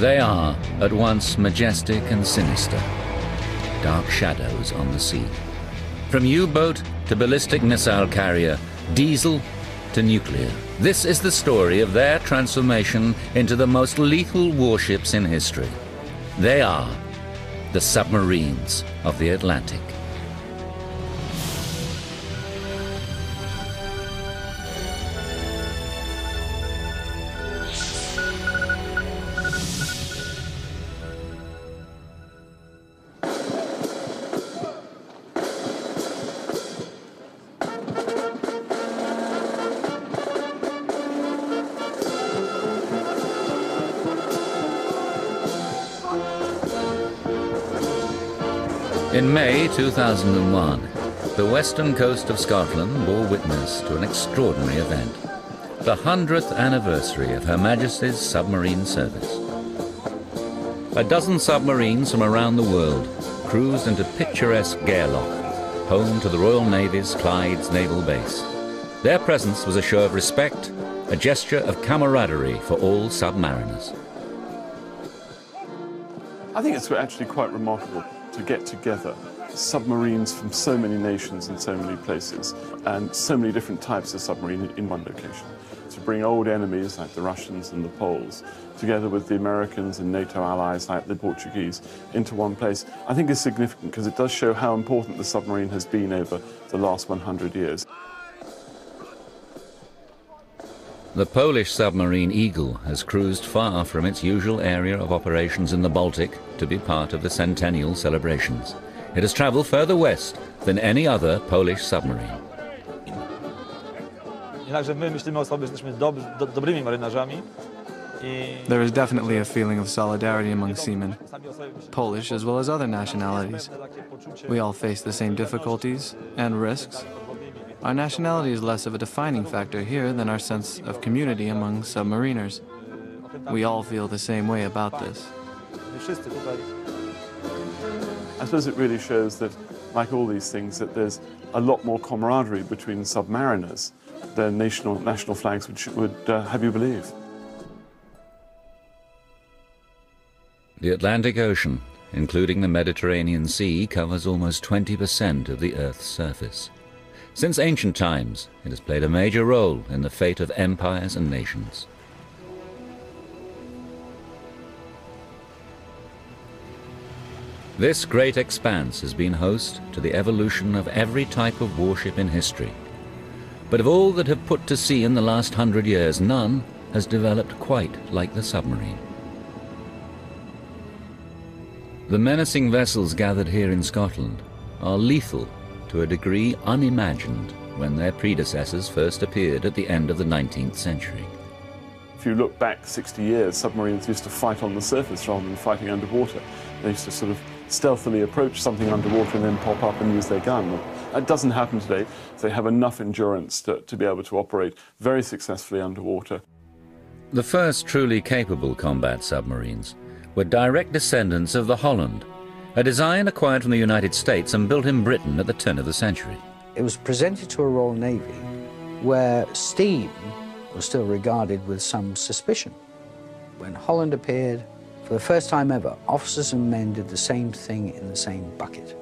They are at once majestic and sinister, dark shadows on the sea. From U-boat to ballistic missile carrier, diesel to nuclear, this is the story of their transformation into the most lethal warships in history. They are the submarines of the Atlantic. In May 2001, the western coast of Scotland bore witness to an extraordinary event, the 100th anniversary of Her Majesty's submarine service. A dozen submarines from around the world cruised into picturesque Gairloch, home to the Royal Navy's Clyde's naval base. Their presence was a show of respect, a gesture of camaraderie for all submariners. I think it's actually quite remarkable to get together submarines from so many nations and so many places and so many different types of submarine in one location. To bring old enemies like the Russians and the Poles together with the Americans and NATO allies like the Portuguese into one place, I think is significant because it does show how important the submarine has been over the last 100 years. The Polish submarine Eagle has cruised far from its usual area of operations in the Baltic to be part of the centennial celebrations. It has travelled further west than any other Polish submarine. There is definitely a feeling of solidarity among seamen, Polish as well as other nationalities. We all face the same difficulties and risks. Our nationality is less of a defining factor here than our sense of community among submariners. We all feel the same way about this. I suppose it really shows that, like all these things, that there's a lot more camaraderie between submariners than national flags would have you believe. The Atlantic Ocean, including the Mediterranean Sea, covers almost 20% of the Earth's surface. Since ancient times, it has played a major role in the fate of empires and nations. This great expanse has been host to the evolution of every type of warship in history. But of all that have put to sea in the last 100 years, none has developed quite like the submarine. The menacing vessels gathered here in Scotland are lethal to a degree unimagined when their predecessors first appeared at the end of the 19th century. If you look back 60 years, submarines used to fight on the surface rather than fighting underwater. They used to sort of stealthily approach something underwater and then pop up and use their gun. That doesn't happen today. They have enough endurance to be able to operate very successfully underwater. The first truly capable combat submarines were direct descendants of the Holland, a design acquired from the United States and built in Britain at the turn of the century. It was presented to a Royal Navy where steam was still regarded with some suspicion. When Holland appeared, for the first time ever, officers and men did the same thing in the same bucket.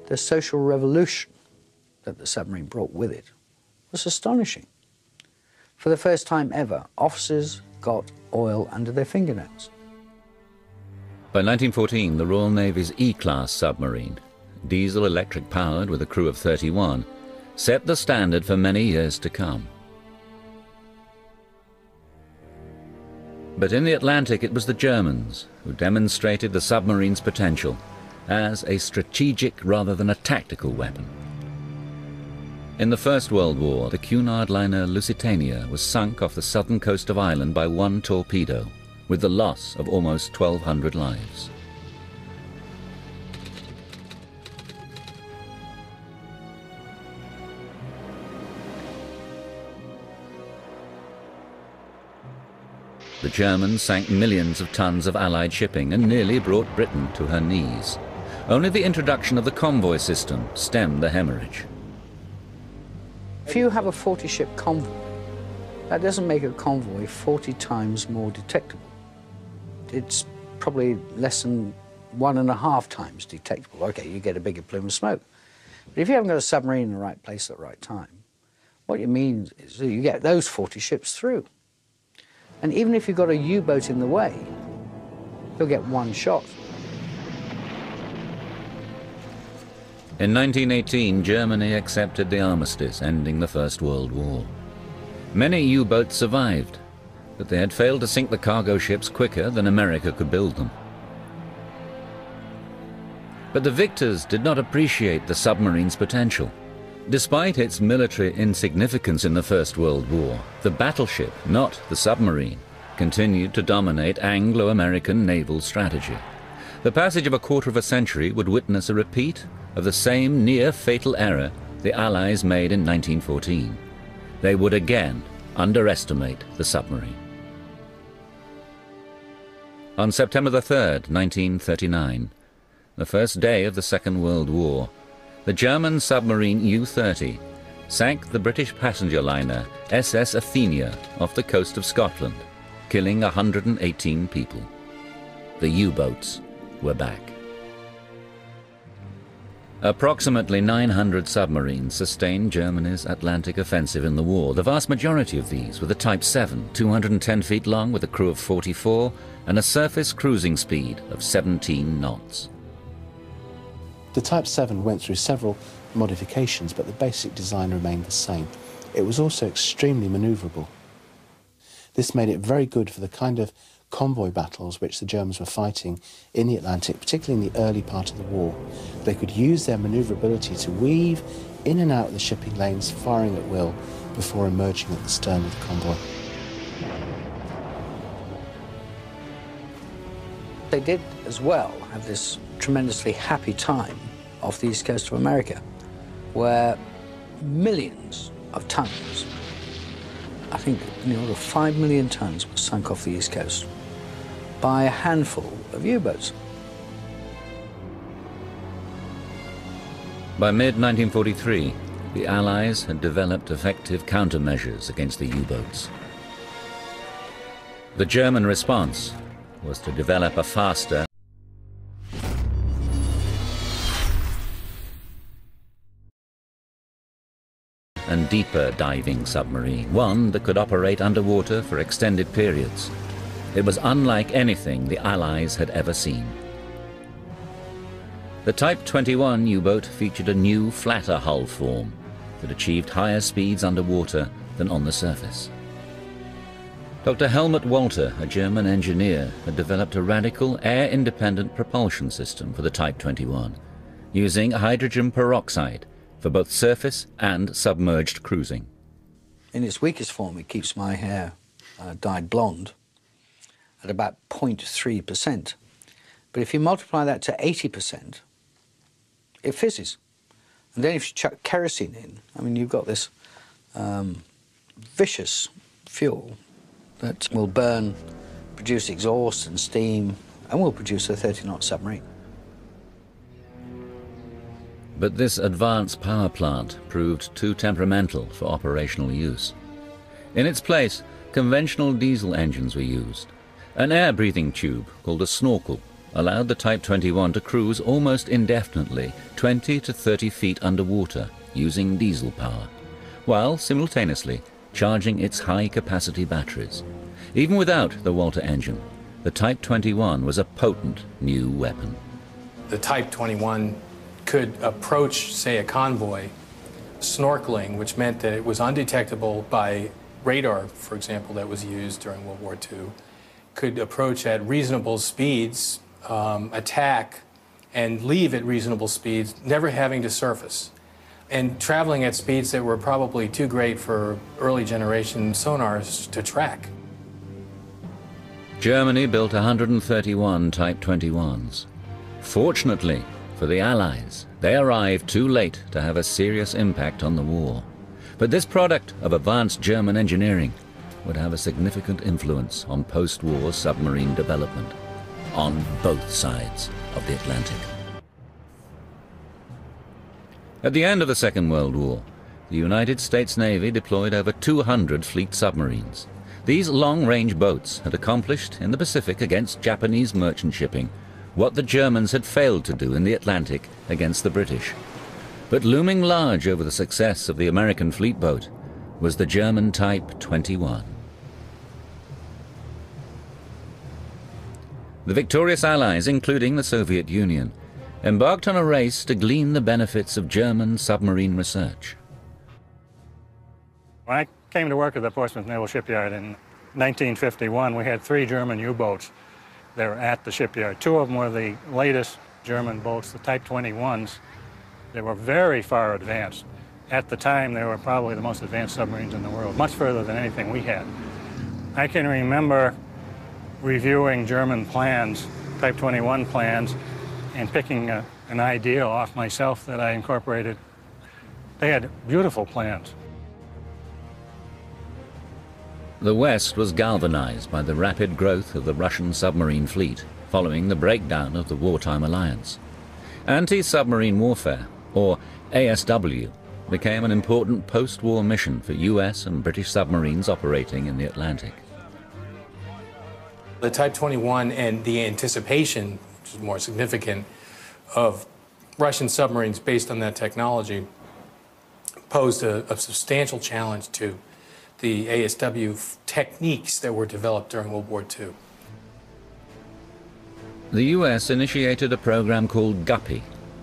The social revolution that the submarine brought with it was astonishing. For the first time ever, officers got oil under their fingernails. By 1914, the Royal Navy's E-class submarine, diesel-electric powered with a crew of 31, set the standard for many years to come. But in the Atlantic, it was the Germans who demonstrated the submarine's potential as a strategic rather than a tactical weapon. In the First World War, the Cunard liner Lusitania was sunk off the southern coast of Ireland by one torpedo, with the loss of almost 1,200 lives. The Germans sank millions of tons of Allied shipping and nearly brought Britain to her knees. Only the introduction of the convoy system stemmed the hemorrhage. If you have a 40-ship convoy, that doesn't make a convoy 40 times more detectable. it's probably less than 1.5 times detectable. Okay, you get a bigger plume of smoke. But if you haven't got a submarine in the right place at the right time, what it means is that you get those 40 ships through. And even if you've got a U-boat in the way, you'll get one shot. In 1918, Germany accepted the armistice, ending the First World War. Many U-boats survived, but they had failed to sink the cargo ships quicker than America could build them. But the victors did not appreciate the submarine's potential. Despite its military insignificance in the First World War, the battleship, not the submarine, continued to dominate Anglo-American naval strategy. The passage of a quarter of a century would witness a repeat of the same near-fatal error the Allies made in 1914. They would again underestimate the submarine. On September the 3rd, 1939, the first day of the Second World War, the German submarine U-30 sank the British passenger liner SS Athenia off the coast of Scotland, killing 118 people. The U-boats were back. Approximately 900 submarines sustained Germany's Atlantic offensive in the war. The vast majority of these were the Type 7, 210 feet long with a crew of 44 and a surface cruising speed of 17 knots. The Type 7 went through several modifications, but the basic design remained the same. It was also extremely manoeuvrable. This made it very good for the kind of convoy battles which the Germans were fighting in the Atlantic, particularly in the early part of the war. They could use their manoeuvrability to weave in and out of the shipping lanes, firing at will, before emerging at the stern of the convoy. They did as well have this tremendously happy time off the east coast of America, where millions of tons, I think in the order of 5 million tons, were sunk off the east coast by a handful of U-boats. By mid-1943, the Allies had developed effective countermeasures against the U-boats. The German response was to develop a faster and deeper diving submarine, one that could operate underwater for extended periods. It was unlike anything the Allies had ever seen. The Type 21 U-boat featured a new, flatter hull form that achieved higher speeds underwater than on the surface. Dr. Helmut Walter, a German engineer, had developed a radical air-independent propulsion system for the Type 21, using hydrogen peroxide for both surface and submerged cruising. In its weakest form, it keeps my hair dyed blonde at about 0.3%. But if you multiply that to 80%, it fizzes. And then if you chuck kerosene in, I mean, you've got this vicious fuel that will burn, produce exhaust and steam, and will produce a 30-knot submarine. But this advanced power plant proved too temperamental for operational use. In its place, conventional diesel engines were used. An air-breathing tube called a snorkel allowed the Type 21 to cruise almost indefinitely 20 to 30 feet underwater using diesel power, while simultaneously charging its high-capacity batteries. Even without the Walter engine, the Type 21 was a potent new weapon. The Type 21 could approach, say, a convoy snorkeling, which meant that it was undetectable by radar, for example, that was used during World War II, could approach at reasonable speeds, attack, and leave at reasonable speeds, never having to surface, and traveling at speeds that were probably too great for early generation sonars to track. Germany built 131 Type 21s. Fortunately for the Allies, they arrived too late to have a serious impact on the war. But this product of advanced German engineering would have a significant influence on post-war submarine development on both sides of the Atlantic. At the end of the Second World War, the United States Navy deployed over 200 fleet submarines. These long-range boats had accomplished in the Pacific against Japanese merchant shipping what the Germans had failed to do in the Atlantic against the British. But looming large over the success of the American fleet boat was the German Type 21. The victorious Allies, including the Soviet Union, embarked on a race to glean the benefits of German submarine research. When I came to work at the Portsmouth Naval Shipyard in 1951, we had 3 German U-boats that were at the shipyard. 2 of them were the latest German boats, the Type 21s. They were very far advanced. At the time, they were probably the most advanced submarines in the world, much further than anything we had. I can remember reviewing German plans, Type 21 plans, and picking an idea off myself that I incorporated. They had beautiful plans. The West was galvanized by the rapid growth of the Russian submarine fleet following the breakdown of the wartime alliance. Anti-submarine warfare, or ASW, became an important post-war mission for US and British submarines operating in the Atlantic. The Type 21 and the anticipation, which is more significant, of Russian submarines based on that technology posed a substantial challenge to the ASW techniques that were developed during World War II. The US initiated a program called Guppy,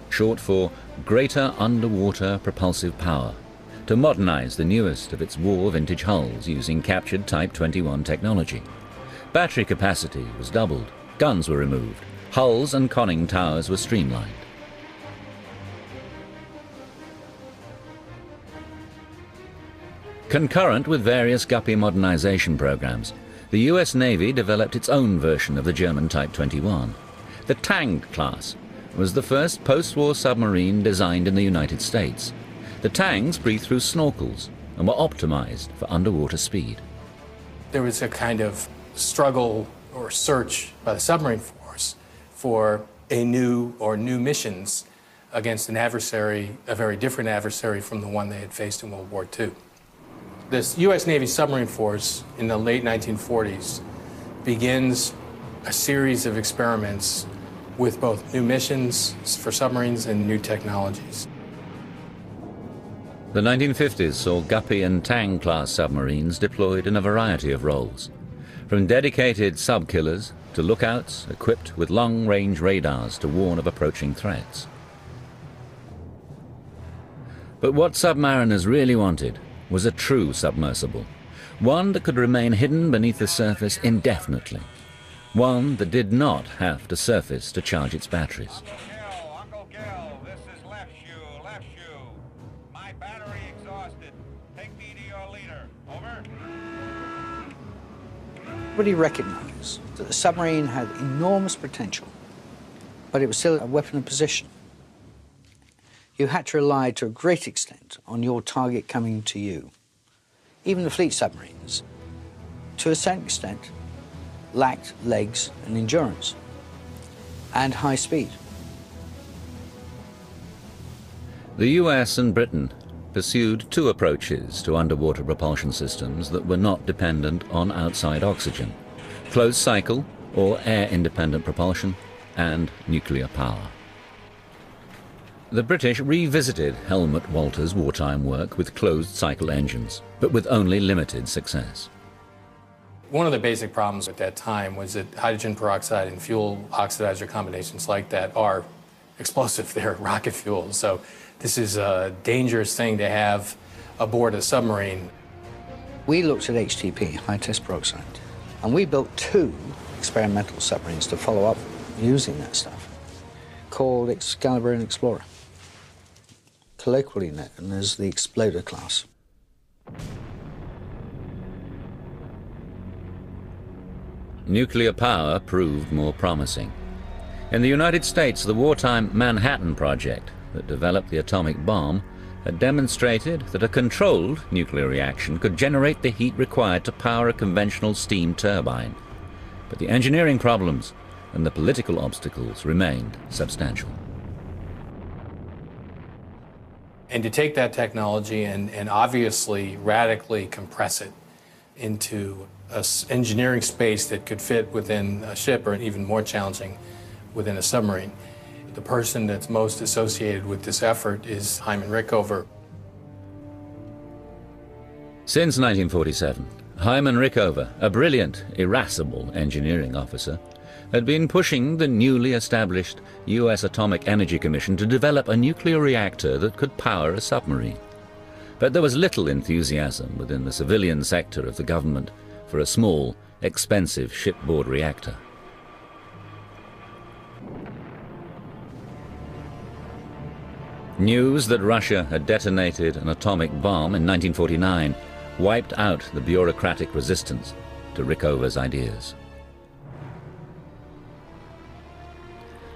short for Greater Underwater Propulsive Power, to modernize the newest of its war vintage hulls using captured Type 21 technology. Battery capacity was doubled, guns were removed, hulls and conning towers were streamlined. Concurrent with various Guppy modernization programs, the US Navy developed its own version of the German Type 21. The Tang class was the first post-war submarine designed in the United States. The Tangs breathed through snorkels and were optimized for underwater speed. There was a kind of struggle or search by the submarine force for a new missions against an adversary, a very different adversary from the one they had faced in World War II. This U.S. Navy submarine force in the late 1940s begins a series of experiments with both new missions for submarines and new technologies. The 1950s saw Guppy and Tang-class submarines deployed in a variety of roles, from dedicated sub-killers to lookouts equipped with long-range radars to warn of approaching threats. But what submariners really wanted was a true submersible, one that could remain hidden beneath the surface indefinitely, one that did not have to surface to charge its batteries. Uncle Gil, this is left shoe. My battery exhausted. Take me to your leader. Over. Everybody recognized that the submarine had enormous potential, but it was still a weapon of position. You had to rely to a great extent on your target coming to you. Even the fleet submarines, to a certain extent, lacked legs and endurance and high speed. The US and Britain pursued 2 approaches to underwater propulsion systems that were not dependent on outside oxygen: closed cycle or air-independent propulsion and nuclear power. The British revisited Helmut Walter's wartime work with closed-cycle engines, but with only limited success. One of the basic problems at that time was that hydrogen peroxide and fuel oxidizer combinations like that are explosive. They're rocket fuel. So this is a dangerous thing to have aboard a submarine. We looked at HTP, high-test peroxide, and we built 2 experimental submarines to follow up using that stuff, called Excalibur and Explorer, colloquially known as the Exploder class. Nuclear power proved more promising. In the United States, the wartime Manhattan Project that developed the atomic bomb had demonstrated that a controlled nuclear reaction could generate the heat required to power a conventional steam turbine. But the engineering problems and the political obstacles remained substantial. And to take that technology and obviously radically compress it into engineering space that could fit within a ship, or even more challenging within a submarine. The person that's most associated with this effort is Hyman Rickover. Since 1947, Hyman Rickover, a brilliant, irascible engineering officer, had been pushing the newly established U.S. Atomic Energy Commission to develop a nuclear reactor that could power a submarine. But there was little enthusiasm within the civilian sector of the government for a small, expensive shipboard reactor. News that Russia had detonated an atomic bomb in 1949 wiped out the bureaucratic resistance to Rickover's ideas.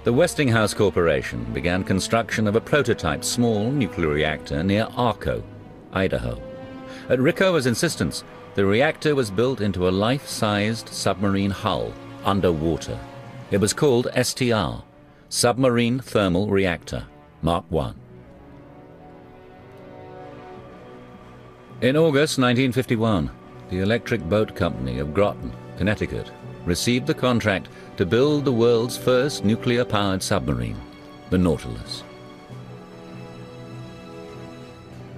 The Westinghouse Corporation began construction of a prototype small nuclear reactor near Arco, Idaho. At Rickover's insistence, the reactor was built into a life-sized submarine hull underwater. It was called STR, Submarine Thermal Reactor, Mark I. In August 1951, the Electric Boat Company of Groton, Connecticut, received the contract to build the world's first nuclear-powered submarine, the Nautilus.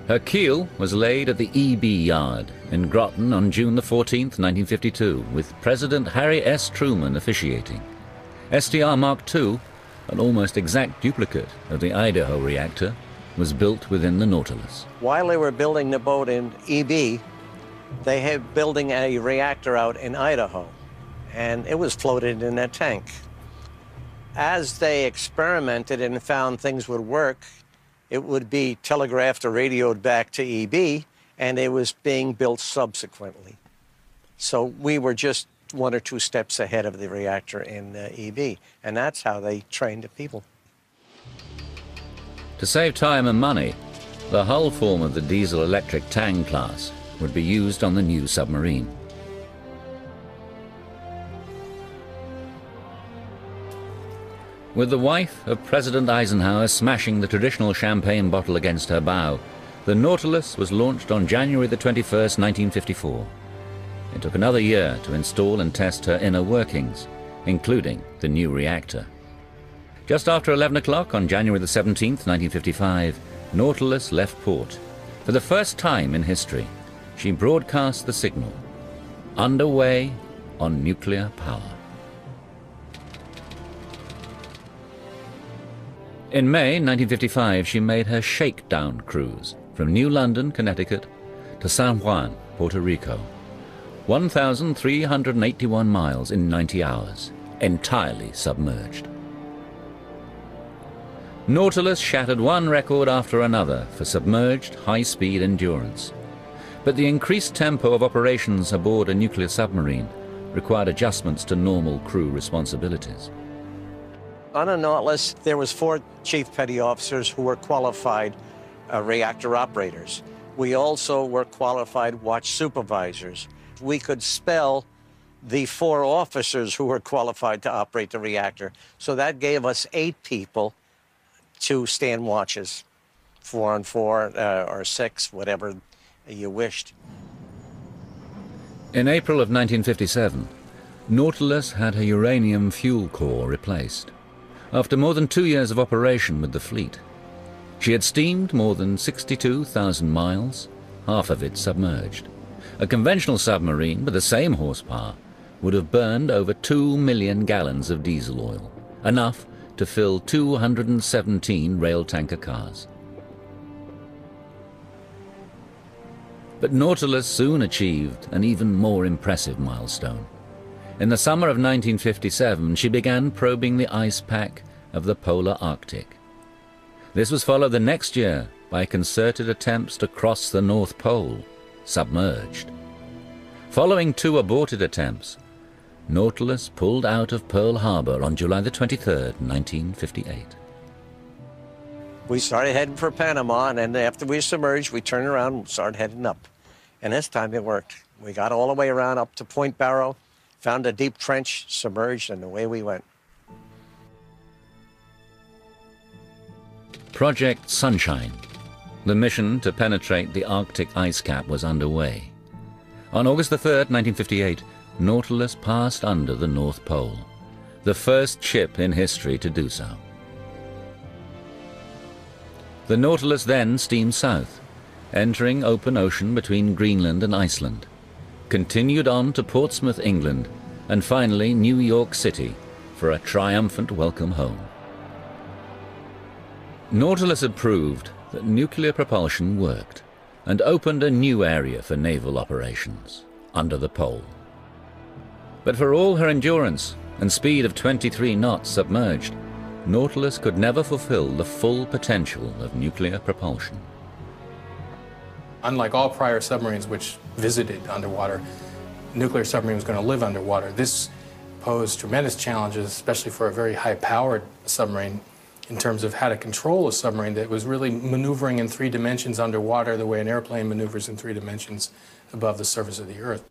Her keel was laid at the EB yard in Groton on June 14, 1952, with President Harry S. Truman officiating. STR Mark II, an almost exact duplicate of the Idaho reactor, was built within the Nautilus. While they were building the boat in EB, they had building a reactor out in Idaho, and it was floated in a tank. As they experimented and found things would work, it would be telegraphed or radioed back to EB, and it was being built subsequently. So we were just 1 or 2 steps ahead of the reactor in EB, and that's how they trained the people. To save time and money, the hull form of the diesel-electric Tang class would be used on the new submarine. With the wife of President Eisenhower smashing the traditional champagne bottle against her bow, the Nautilus was launched on January the 21st, 1954. It took another year to install and test her inner workings, including the new reactor. Just after 11 o'clock on January the 17th, 1955, Nautilus left port. For the first time in history, she broadcast the signal, underway on nuclear power. In May 1955, she made her shakedown cruise from New London, Connecticut, to San Juan, Puerto Rico. 1,381 miles in 90 hours, entirely submerged. Nautilus shattered one record after another for submerged high-speed endurance. But the increased tempo of operations aboard a nuclear submarine required adjustments to normal crew responsibilities. On the Nautilus, there was 4 chief petty officers who were qualified reactor operators. We also were qualified watch supervisors. We could spell the 4 officers who were qualified to operate the reactor. So that gave us 8 people to stand watches, 4 on 4 or 6, whatever you wished. In April of 1957, Nautilus had her uranium fuel core replaced. After more than 2 years of operation with the fleet, she had steamed more than 62,000 miles, half of it submerged. A conventional submarine with the same horsepower would have burned over 2 million gallons of diesel oil, enough to fill 217 rail tanker cars. But Nautilus soon achieved an even more impressive milestone. In the summer of 1957, she began probing the ice pack of the polar Arctic. This was followed the next year by concerted attempts to cross the North Pole, submerged. Following 2 aborted attempts, Nautilus pulled out of Pearl Harbor on July the 23rd, 1958. We started heading for Panama, and then after we submerged, we turned around and started heading up. And this time it worked. We got all the way around up to Point Barrow, found a deep trench, submerged, and away we went. Project Sunshine, the mission to penetrate the Arctic ice cap, was underway. On August the 3rd, 1958, Nautilus passed under the North Pole, the first ship in history to do so. The Nautilus then steamed south, entering open ocean between Greenland and Iceland, continued on to Portsmouth, England, and finally New York City for a triumphant welcome home. Nautilus had proved that nuclear propulsion worked and opened a new area for naval operations under the pole. But for all her endurance and speed of 23 knots submerged, Nautilus could never fulfill the full potential of nuclear propulsion. Unlike all prior submarines which visited underwater, nuclear submarine was going to live underwater. This posed tremendous challenges, especially for a very high-powered submarine, in terms of how to control a submarine that was really maneuvering in 3 dimensions underwater the way an airplane maneuvers in 3 dimensions above the surface of the Earth.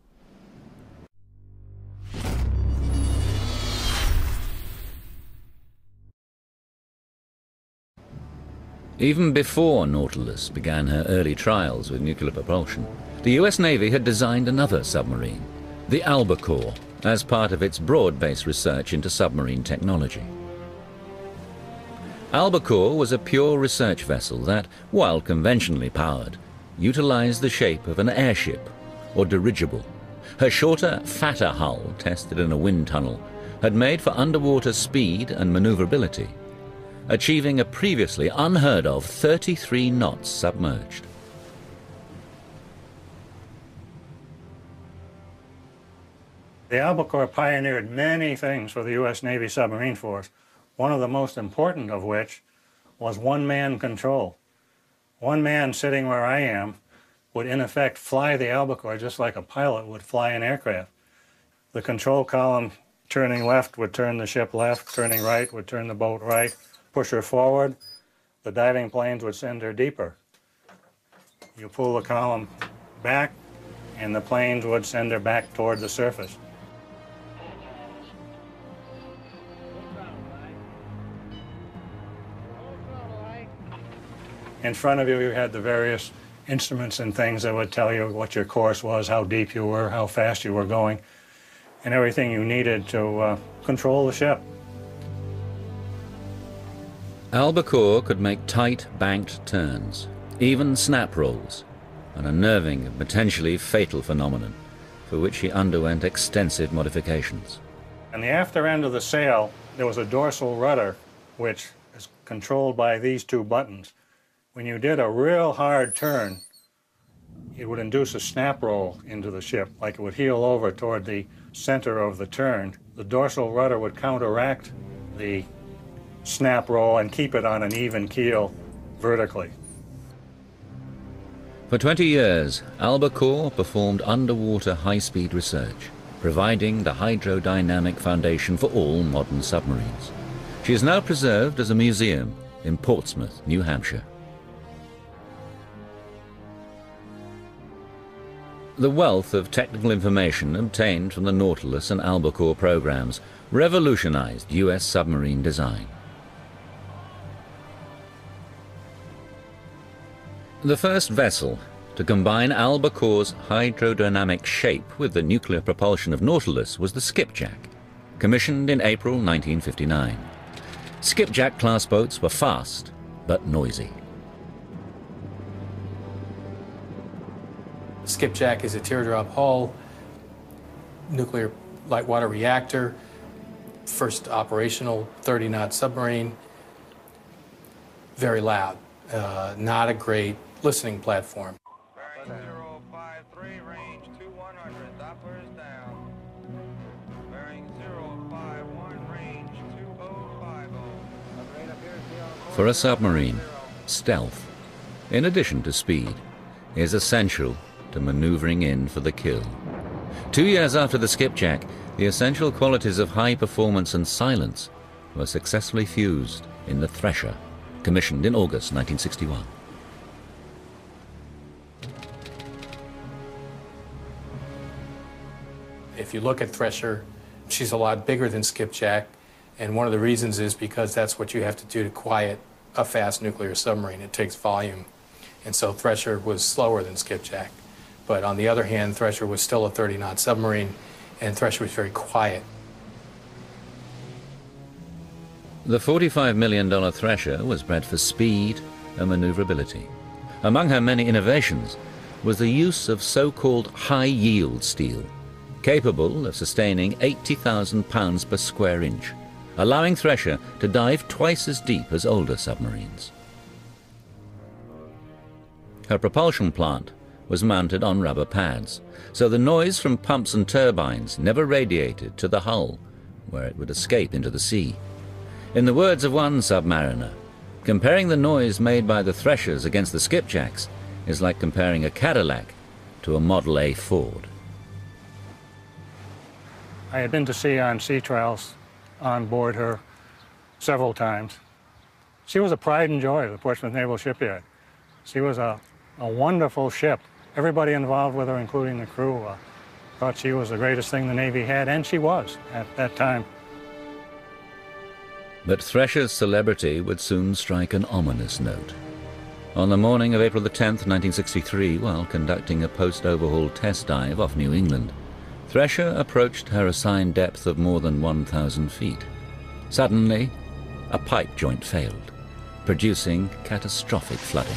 Even before Nautilus began her early trials with nuclear propulsion, the US Navy had designed another submarine, the Albacore, as part of its broad-based research into submarine technology. Albacore was a pure research vessel that, while conventionally powered, utilized the shape of an airship or dirigible. Her shorter, fatter hull, tested in a wind tunnel, had made for underwater speed and maneuverability, achieving a previously unheard of 33 knots submerged. The Albacore pioneered many things for the U.S. Navy submarine force, one of the most important of which was one-man control. One man sitting where I am would in effect fly the Albacore just like a pilot would fly an aircraft. The control column turning left would turn the ship left, turning right would turn the boat right, push her forward, the diving planes would send her deeper. You pull the column back and the planes would send her back toward the surface. In front of you, you had the various instruments and things that would tell you what your course was, how deep you were, how fast you were going, and everything you needed to control the ship. Albacore could make tight, banked turns, even snap rolls, an unnerving and potentially fatal phenomenon for which he underwent extensive modifications. On the after end of the sail, there was a dorsal rudder, which is controlled by these 2 buttons. When you did a real hard turn, it would induce a snap roll into the ship, like it would heel over toward the center of the turn. The dorsal rudder would counteract the snap roll and keep it on an even keel vertically. For 20 years, Albacore performed underwater high-speed research, providing the hydrodynamic foundation for all modern submarines. She is now preserved as a museum in Portsmouth, New Hampshire. The wealth of technical information obtained from the Nautilus and Albacore programs revolutionized U.S. submarine design. The first vessel to combine Albacore's hydrodynamic shape with the nuclear propulsion of Nautilus was the Skipjack, commissioned in April 1959. Skipjack-class boats were fast but noisy. Skipjack is a teardrop hull, nuclear light water reactor, first operational 30-knot submarine, very loud, not a great listening platform. Bearing 053, range 2100, Doppler's down. Bearing 051, range 2050. For a submarine, stealth, in addition to speed, is essential to maneuvering in for the kill. 2 years after the Skipjack, the essential qualities of high performance and silence were successfully fused in the Thresher, commissioned in August 1961. If you look at Thresher, she's a lot bigger than Skipjack, and one of the reasons is because that's what you have to do to quiet a fast nuclear submarine. It takes volume, and so Thresher was slower than Skipjack. But on the other hand, Thresher was still a 30-knot submarine, and Thresher was very quiet. The $45 million Thresher was bred for speed and maneuverability. Among her many innovations was the use of so-called high-yield steel, capable of sustaining 80,000 pounds per square inch, allowing Thresher to dive twice as deep as older submarines. Her propulsion plant was mounted on rubber pads, so the noise from pumps and turbines never radiated to the hull, where it would escape into the sea. In the words of one submariner, comparing the noise made by the Threshers against the skipjacks is like comparing a Cadillac to a Model A Ford. I had been to sea on sea trials on board her several times. She was a pride and joy of the Portsmouth Naval Shipyard. She was a wonderful ship. Everybody involved with her, including the crew, thought she was the greatest thing the Navy had, and she was at that time. But Thresher's celebrity would soon strike an ominous note. On the morning of April the 10th, 1963, while conducting a post-overhaul test dive off New England, Thresher approached her assigned depth of more than 1,000 feet. Suddenly, a pipe joint failed, producing catastrophic flooding.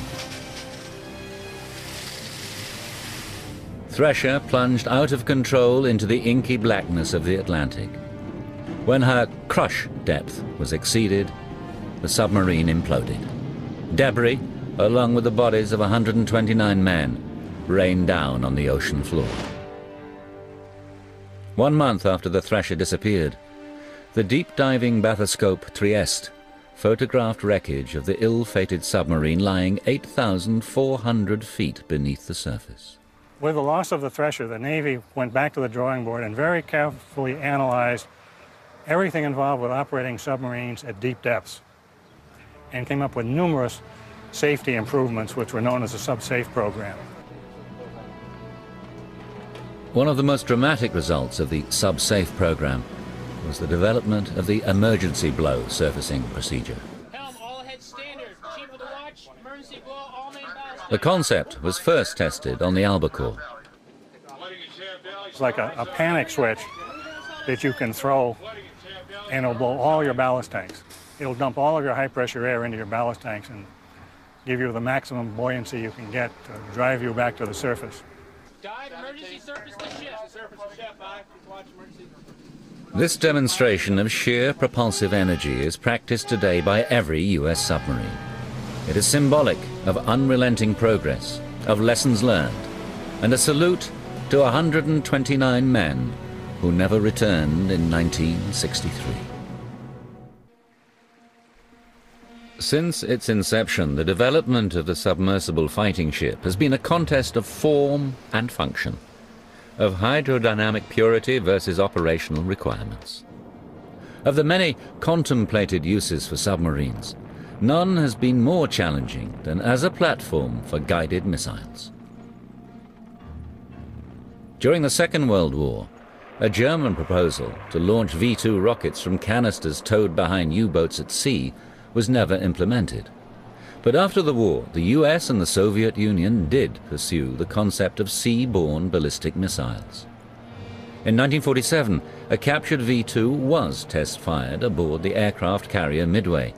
Thresher plunged out of control into the inky blackness of the Atlantic. When her crush depth was exceeded, the submarine imploded. Debris, along with the bodies of 129 men, rained down on the ocean floor. 1 month after the Thresher disappeared, the deep-diving bathyscope Trieste photographed wreckage of the ill-fated submarine lying 8,400 feet beneath the surface. With the loss of the Thresher, the Navy went back to the drawing board and very carefully analyzed everything involved with operating submarines at deep depths, and came up with numerous safety improvements, which were known as the SubSafe program. One of the most dramatic results of the SubSafe program was the development of the emergency blow surfacing procedure. Helm, all ahead standard. Chief of the watch, emergency blow, all main bows. The concept was first tested on the Albacore. It's like a panic switch that you can throw, and it'll blow all your ballast tanks. It'll dump all of your high-pressure air into your ballast tanks and give you the maximum buoyancy you can get to drive you back to the surface. Dive, emergency surface the ship. Surface the ship, aye. Watch emergency. This demonstration of sheer propulsive energy is practiced today by every U.S. submarine. It is symbolic of unrelenting progress, of lessons learned, and a salute to 129 men who never returned in 1963. Since its inception, the development of the submersible fighting ship has been a contest of form and function, of hydrodynamic purity versus operational requirements. Of the many contemplated uses for submarines, none has been more challenging than as a platform for guided missiles. During the Second World War, a German proposal to launch V2 rockets from canisters towed behind U-boats at sea was never implemented. But after the war, the US and the Soviet Union did pursue the concept of sea-borne ballistic missiles. In 1947, a captured V2 was test-fired aboard the aircraft carrier Midway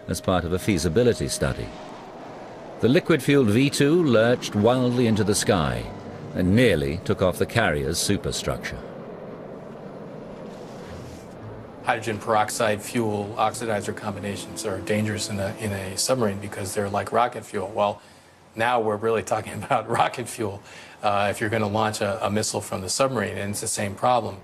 as part of a feasibility study. The liquid-fueled V2 lurched wildly into the sky and nearly took off the carrier's superstructure. Hydrogen peroxide fuel oxidizer combinations are dangerous in a submarine because they're like rocket fuel. Well, now we're really talking about rocket fuel if you're going to launch a missile from the submarine, and it's the same problem.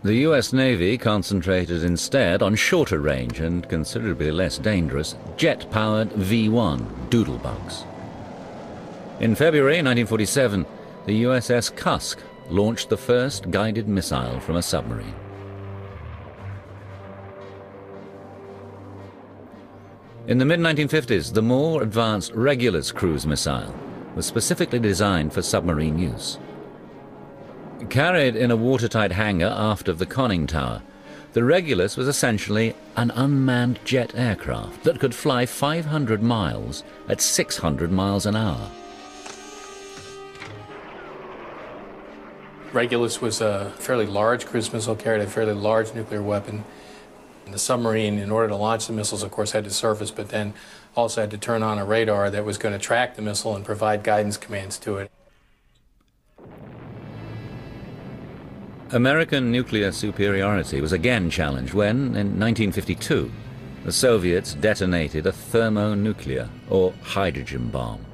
The US Navy concentrated instead on shorter range and considerably less dangerous jet-powered V1 doodlebugs. In February 1947, the USS Cusk launched the first guided missile from a submarine. In the mid-1950s, the more advanced Regulus cruise missile was specifically designed for submarine use. Carried in a watertight hangar aft of the conning tower, the Regulus was essentially an unmanned jet aircraft that could fly 500 miles at 600 miles an hour. Regulus was a fairly large cruise missile, carried a fairly large nuclear weapon. And the submarine, in order to launch the missiles, of course, had to surface, but then also had to turn on a radar that was going to track the missile and provide guidance commands to it. American nuclear superiority was again challenged when, in 1952, the Soviets detonated a thermonuclear, or hydrogen bomb,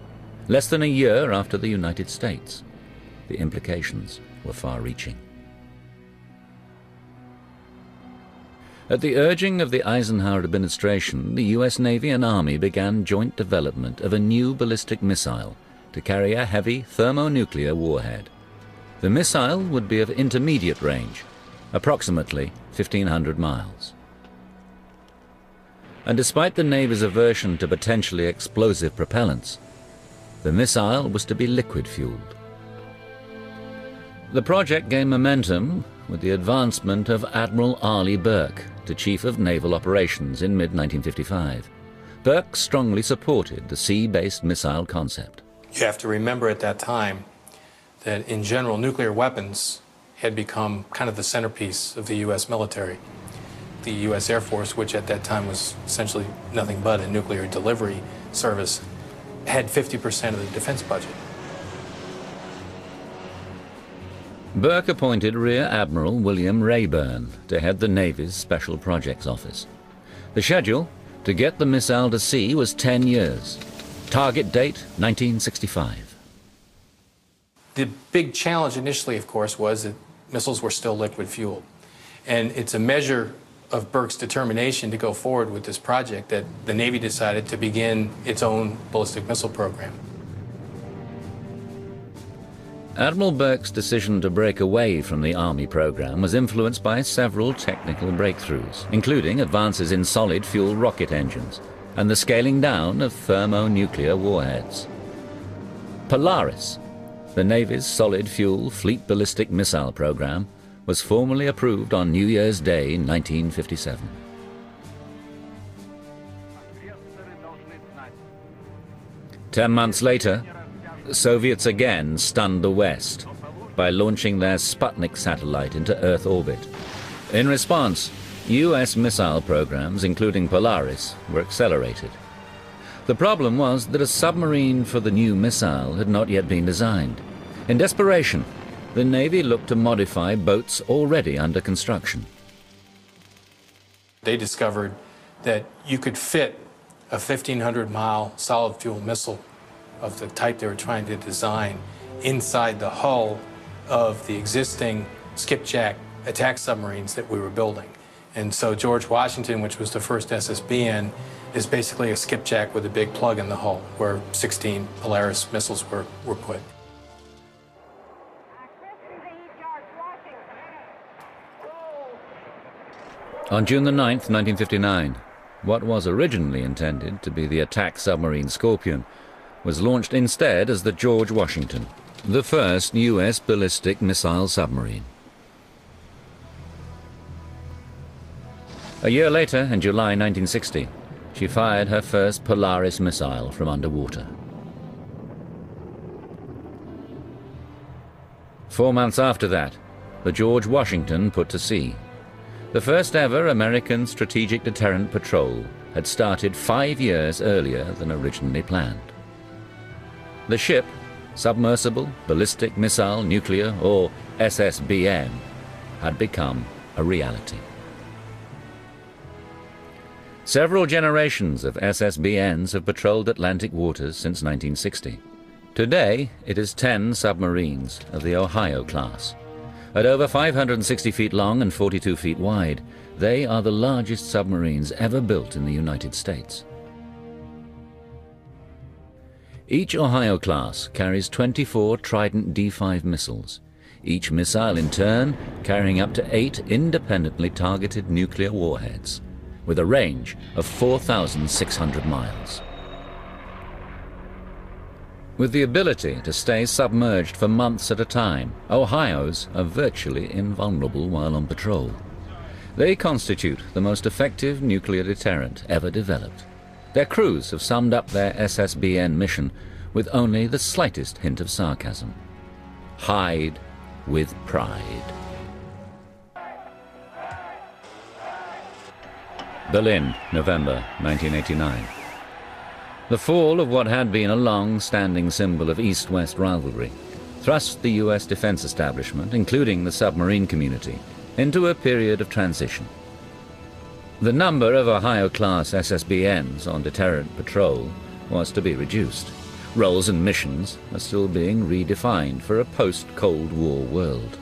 less than a year after the United States. The implications were far-reaching. At the urging of the Eisenhower administration, the U.S. Navy and Army began joint development of a new ballistic missile to carry a heavy thermonuclear warhead. The missile would be of intermediate range, approximately 1,500 miles. And despite the Navy's aversion to potentially explosive propellants, the missile was to be liquid-fueled. The project gained momentum with the advancement of Admiral Arleigh Burke to Chief of Naval Operations in mid-1955. Burke strongly supported the sea-based missile concept. You have to remember at that time that in general nuclear weapons had become kind of the centerpiece of the U.S. military. The U.S. Air Force, which at that time was essentially nothing but a nuclear delivery service, had 50% of the defense budget. Burke appointed Rear Admiral William Rayburn to head the Navy's Special Projects Office. The schedule to get the missile to sea was 10 years. Target date, 1965. The big challenge initially, of course, was that missiles were still liquid-fueled. And it's a measure of Burke's determination to go forward with this project that the Navy decided to begin its own ballistic missile program. Admiral Burke's decision to break away from the Army program was influenced by several technical breakthroughs, including advances in solid-fuel rocket engines and the scaling down of thermonuclear warheads. Polaris, the Navy's solid-fuel fleet ballistic missile program, was formally approved on New Year's Day 1957. Ten months later, the Soviets again stunned the West by launching their Sputnik satellite into Earth orbit. In response, US missile programs, including Polaris, were accelerated. The problem was that a submarine for the new missile had not yet been designed. In desperation, the Navy looked to modify boats already under construction. They discovered that you could fit a 1,500-mile solid-fuel missile of the type they were trying to design inside the hull of the existing skipjack attack submarines that we were building. And so George Washington, which was the first SSBN, is basically a skipjack with a big plug in the hull where 16 Polaris missiles were put. On June the 9th, 1959, what was originally intended to be the attack submarine Scorpion was launched instead as the George Washington, the first U.S. ballistic missile submarine. A year later, in July 1960, she fired her first Polaris missile from underwater. 4 months after that, the George Washington put to sea. The first ever American strategic deterrent patrol had started 5 years earlier than originally planned. The ship, Submersible Ballistic Missile Nuclear, or SSBN, had become a reality. Several generations of SSBNs have patrolled Atlantic waters since 1960. Today, it is 10 submarines of the Ohio class. At over 560 feet long and 42 feet wide, they are the largest submarines ever built in the United States. Each Ohio class carries 24 Trident D5 missiles, each missile in turn carrying up to 8 independently targeted nuclear warheads, with a range of 4,600 miles. With the ability to stay submerged for months at a time, Ohio's are virtually invulnerable while on patrol. They constitute the most effective nuclear deterrent ever developed. Their crews have summed up their SSBN mission with only the slightest hint of sarcasm. Hide, with pride. Berlin, November 1989. The fall of what had been a long-standing symbol of East-West rivalry thrust the US defense establishment, including the submarine community, into a period of transition. The number of Ohio-class SSBNs on deterrent patrol was to be reduced. Roles and missions are still being redefined for a post-Cold War world.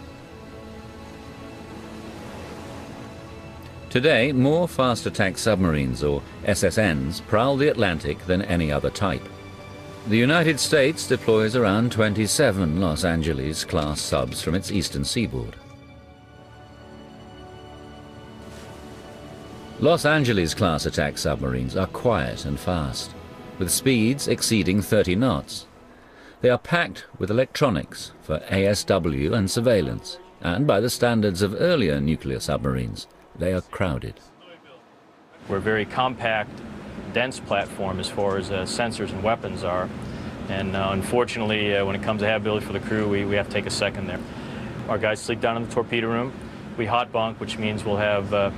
Today, more fast-attack submarines, or SSNs, prowl the Atlantic than any other type. The United States deploys around 27 Los Angeles-class subs from its eastern seaboard. Los Angeles-class attack submarines are quiet and fast, with speeds exceeding 30 knots. They are packed with electronics for ASW and surveillance, and by the standards of earlier nuclear submarines, they are crowded. We're a very compact, dense platform as far as sensors and weapons are, and unfortunately, when it comes to habitability for the crew, we have to take a second there. Our guys sleep down in the torpedo room. We hot bunk, which means we'll have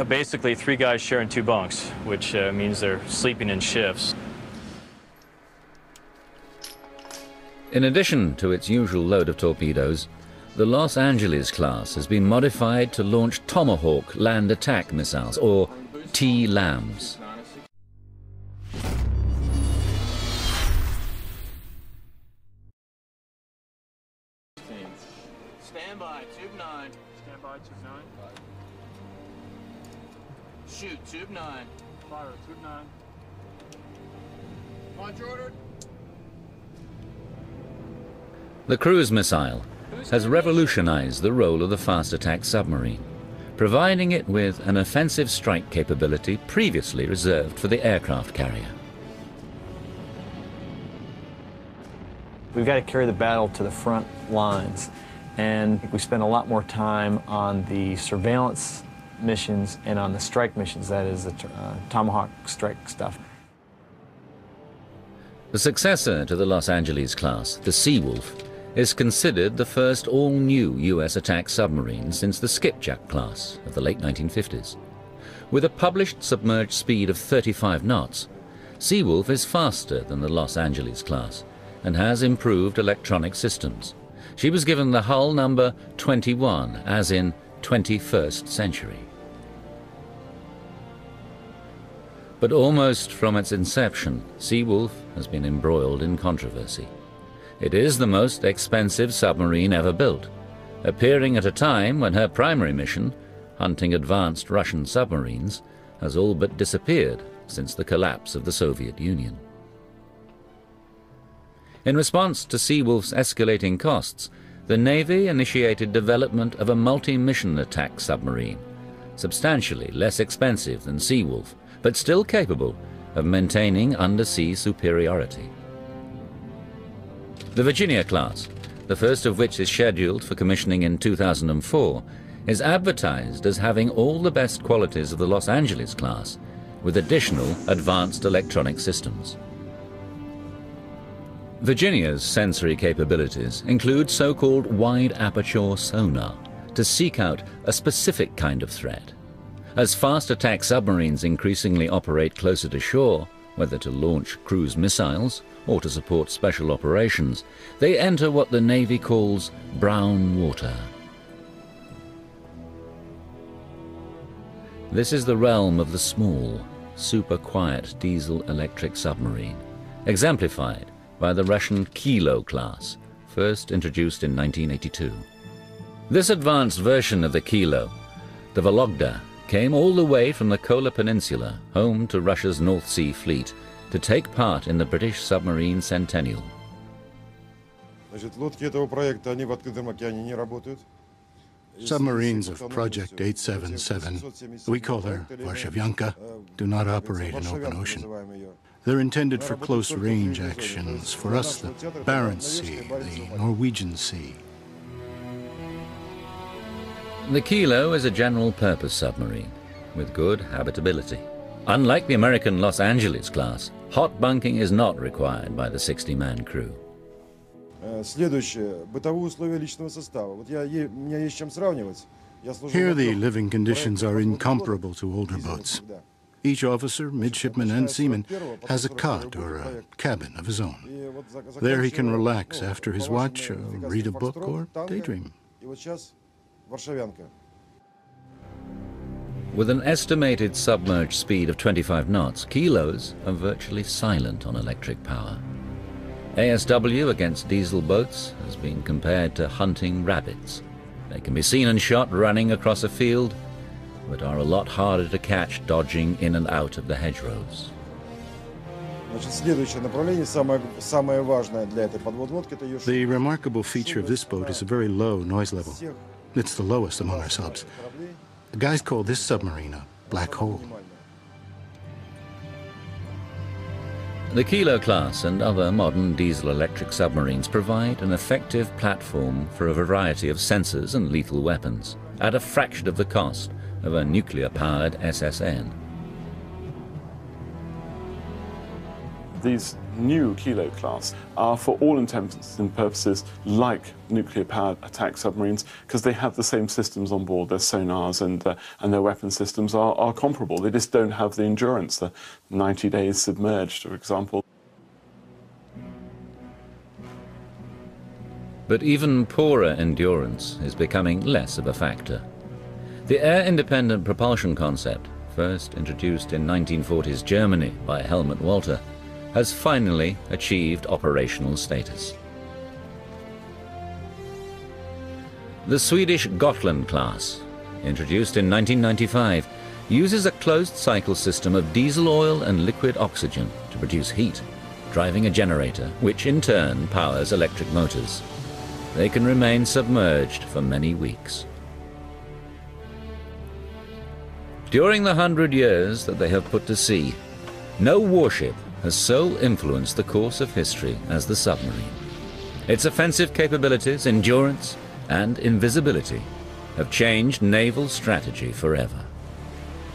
basically 3 guys sharing 2 bunks, which means they're sleeping in shifts. In addition to its usual load of torpedoes, the Los Angeles class has been modified to launch Tomahawk land attack missiles, or T-LAMs. Stand by, tube 9. Stand by, tube 9. Shoot, tube 9. Fire, tube 9. Launch ordered. The cruise missile has revolutionized the role of the fast-attack submarine, providing it with an offensive strike capability previously reserved for the aircraft carrier. We've got to carry the battle to the front lines, and we spend a lot more time on the surveillance missions and on the strike missions, that is the Tomahawk strike stuff. The successor to the Los Angeles class, the Seawolf, is considered the first all-new US attack submarine since the Skipjack class of the late 1950s. With a published submerged speed of 35 knots, Seawolf is faster than the Los Angeles class and has improved electronic systems. She was given the hull number 21, as in 21st century. But almost from its inception, Seawolf has been embroiled in controversy. It is the most expensive submarine ever built, appearing at a time when her primary mission, hunting advanced Russian submarines, has all but disappeared since the collapse of the Soviet Union. In response to Seawolf's escalating costs, the Navy initiated development of a multi-mission attack submarine, substantially less expensive than Seawolf, but still capable of maintaining undersea superiority. The Virginia class, the first of which is scheduled for commissioning in 2004, is advertised as having all the best qualities of the Los Angeles class, with additional advanced electronic systems. Virginia's sensory capabilities include so-called wide-aperture sonar to seek out a specific kind of threat. As fast-attack submarines increasingly operate closer to shore, whether to launch cruise missiles or to support special operations, they enter what the Navy calls brown water. This is the realm of the small, super-quiet diesel-electric submarine, exemplified by the Russian Kilo class, first introduced in 1982. This advanced version of the Kilo, the Vologda, came all the way from the Kola Peninsula, home to Russia's North Sea Fleet, to take part in the British submarine Centennial. Submarines of Project 877, we call her Varshavyanka, do not operate in open ocean. They're intended for close-range actions, for us the Barents Sea, the Norwegian Sea. The Kilo is a general-purpose submarine with good habitability. Unlike the American Los Angeles class, hot bunking is not required by the 60-man crew. Следующее. Бытовые условия личного состава. Вот у меня есть чем сравнивать. Here the living conditions are incomparable to older boats. Each officer, midshipman, and seaman has a cot or a cabin of his own. There he can relax after his watch, read a book, or daydream. With an estimated submerged speed of 25 knots, kilos are virtually silent on electric power. ASW against diesel boats has been compared to hunting rabbits. They can be seen and shot running across a field, but are a lot harder to catch dodging in and out of the hedgerows. The remarkable feature of this boat is a very low noise level. It's the lowest among our subs. The guys call this submarine a black hole. The Kilo class and other modern diesel-electric submarines provide an effective platform for a variety of sensors and lethal weapons at a fraction of the cost of a nuclear-powered SSN. These new Kilo class are, for all intents and purposes, like nuclear-powered attack submarines because they have the same systems on board. Their sonars and their weapon systems are comparable. They just don't have the endurance, the 90 days submerged, for example. But even poorer endurance is becoming less of a factor. The air-independent propulsion concept, first introduced in 1940s Germany by Helmut Walter, has finally achieved operational status. The Swedish Gotland class, introduced in 1995, uses a closed-cycle system of diesel oil and liquid oxygen to produce heat, driving a generator, which in turn powers electric motors. They can remain submerged for many weeks. During the 100 years that they have put to sea, no warship has so influenced the course of history as the submarine. Its offensive capabilities, endurance, and invisibility have changed naval strategy forever.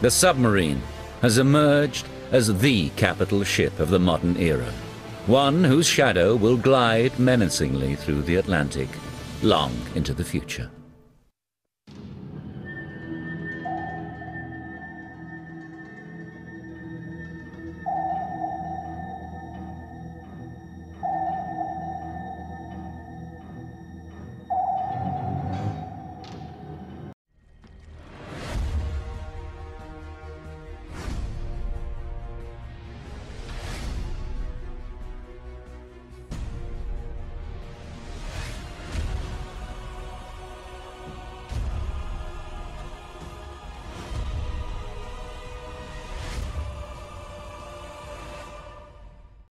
The submarine has emerged as the capital ship of the modern era, one whose shadow will glide menacingly through the Atlantic long into the future.